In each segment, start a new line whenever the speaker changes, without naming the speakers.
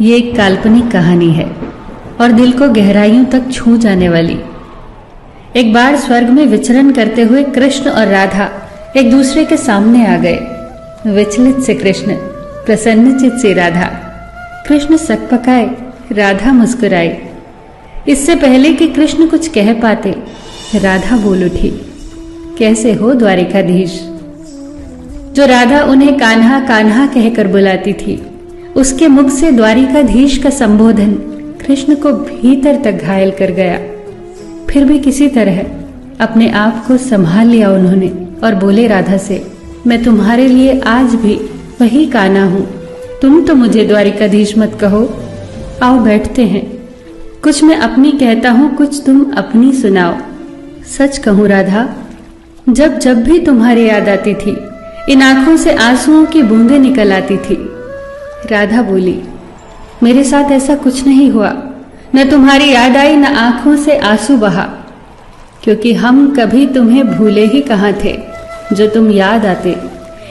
ये एक काल्पनिक कहानी है और दिल को गहराइयों तक छू जाने वाली। एक बार स्वर्ग में विचरण करते हुए कृष्ण और राधा एक दूसरे के सामने आ गए। विचलित से कृष्ण, प्रसन्नचित से राधा। कृष्ण सकपकाए, राधा मुस्कुराई। इससे पहले कि कृष्ण कुछ कह पाते, राधा बोल उठी, कैसे हो द्वारिकाधीश। जो राधा उन्हें कान्हा कान्हा कहकर बुलाती थी, उसके मुख से द्वारिकाधीश का संबोधन कृष्ण को भीतर तक घायल कर गया। फिर भी किसी तरह अपने आप को संभाल लिया उन्होंने और बोले राधा से, मैं तुम्हारे लिए आज भी वही कान्हा हूं। तुम तो मुझे द्वारिकाधीश मत कहो। आओ बैठते हैं। कुछ मैं अपनी कहता हूं, कुछ तुम अपनी सुनाओ। सच कहूं राधा, जब जब भी तुम्हारी याद आती थी, इन आंखों से आंसुओं की बूंदें निकल आती थी। राधा बोली, मेरे साथ ऐसा कुछ नहीं हुआ। न तुम्हारी याद आई, न आंखों से आंसू बहा, क्योंकि हम कभी तुम्हें भूले ही कहां थे। जो तुम याद आते,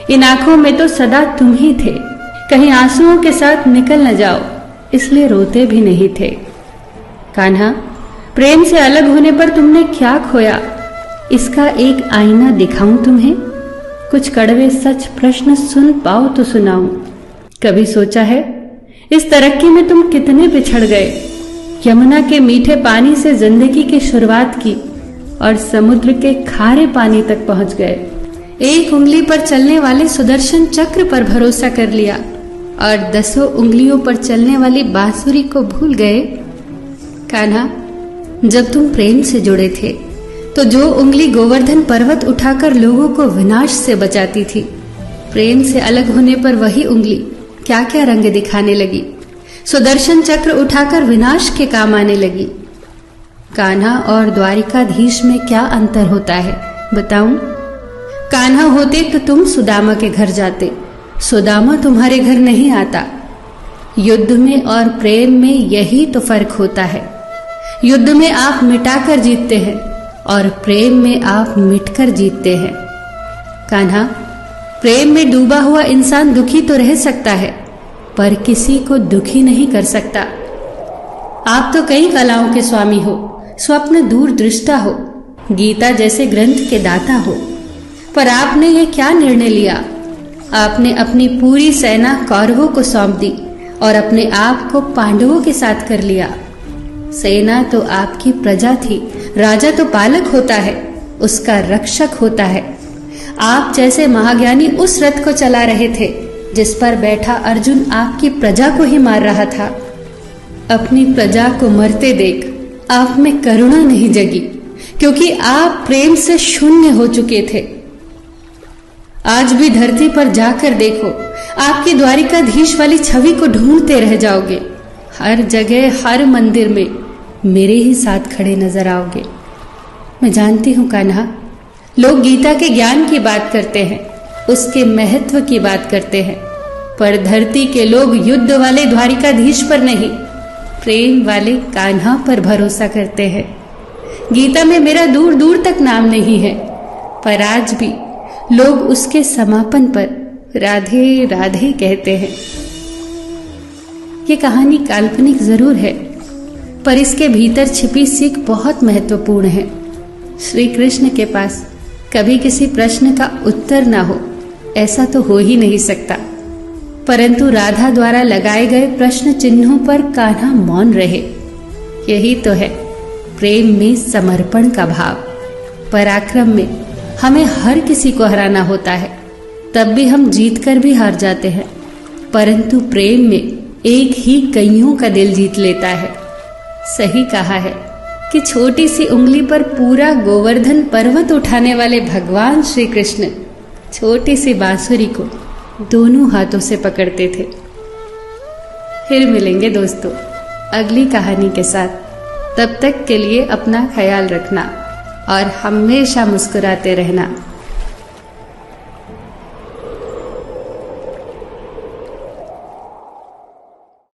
इन आंखों में तो सदा तुम ही थे। कहीं आंसुओं के साथ निकल न जाओ, इसलिए रोते भी नहीं थे। कान्हा, प्रेम से अलग होने पर तुमने क्या खोया, इसका एक आईना दिखाऊं तुम्हें। कुछ कड़वे सच प्रश्न सुन पाओ तो सुनाऊं। कभी सोचा है इस तरक्की में तुम कितने पिछड़ गए। यमुना के मीठे पानी से जिंदगी की शुरुआत की और समुद्र के खारे पानी तक पहुंच गए। एक उंगली पर चलने वाले सुदर्शन चक्र पर भरोसा कर लिया और 10 उंगलियों पर चलने वाली बांसुरी को भूल गए। कान्हा, जब तुम प्रेम से जुड़े थे तो जो उंगली गोवर्धन पर्वत उठाकर लोगों को विनाश से बचाती थी, प्रेम से अलग होने पर वही उंगली क्या क्या रंग दिखाने लगी। सुदर्शन चक्र उठाकर विनाश के काम आने लगी। कान्हा और द्वारिकाधीश में क्या अंतर होता है बताऊं? कान्हा होते तो तुम सुदामा के घर जाते, सुदामा तुम्हारे घर नहीं आता। युद्ध में और प्रेम में यही तो फर्क होता है। युद्ध में आप मिटाकर जीतते हैं और प्रेम में आप मिटकर जीतते हैं। कान्हा, प्रेम में डूबा हुआ इंसान दुखी तो रह सकता है, पर किसी को दुखी नहीं कर सकता। आप तो कई कलाओं के स्वामी हो, स्वप्न दूरदृष्टा हो, गीता जैसे ग्रंथ के दाता हो, पर आपने ये क्या निर्णय लिया? आपने अपनी पूरी सेना कौरवों को सौंप दी और अपने आप को पांडवों के साथ कर लिया। सेना तो आपकी प्रजा थी, राजा तो पालक होता है, उसका रक्षक होता है। आप जैसे महाज्ञानी उस रथ को चला रहे थे जिस पर बैठा अर्जुन आपकी प्रजा को ही मार रहा था। अपनी प्रजा को मरते देख आप में करुणा नहीं जगी, क्योंकि आप प्रेम से शून्य हो चुके थे। आज भी धरती पर जाकर देखो, आपकी द्वारिकाधीश वाली छवि को ढूंढते रह जाओगे। हर जगह, हर मंदिर में मेरे ही साथ खड़े नजर आओगे। मैं जानती हूं कान्हा, लोग गीता के ज्ञान की बात करते हैं, उसके महत्व की बात करते हैं, पर धरती के लोग युद्ध वाले द्वारिकाधीश पर नहीं, प्रेम वाले कान्हा पर भरोसा करते हैं। गीता में मेरा दूर दूर तक नाम नहीं है, पर आज भी लोग उसके समापन पर राधे राधे कहते हैं। ये कहानी काल्पनिक जरूर है, पर इसके भीतर छिपी सीख बहुत महत्वपूर्ण है। श्री कृष्ण के पास कभी किसी प्रश्न का उत्तर ना हो, ऐसा तो हो ही नहीं सकता, परंतु राधा द्वारा लगाए गए प्रश्न चिन्हों पर कान्हा मौन रहे। यही तो है प्रेम में समर्पण का भाव। पराक्रम में हमें हर किसी को हराना होता है, तब भी हम जीतकर भी हार जाते हैं, परंतु प्रेम में एक ही कईयों का दिल जीत लेता है। सही कहा है कि छोटी सी उंगली पर पूरा गोवर्धन पर्वत उठाने वाले भगवान श्री कृष्ण छोटी सी बांसुरी को दोनों हाथों से पकड़ते थे। फिर मिलेंगे दोस्तों अगली कहानी के साथ। तब तक के लिए अपना ख्याल रखना और हमेशा मुस्कुराते रहना।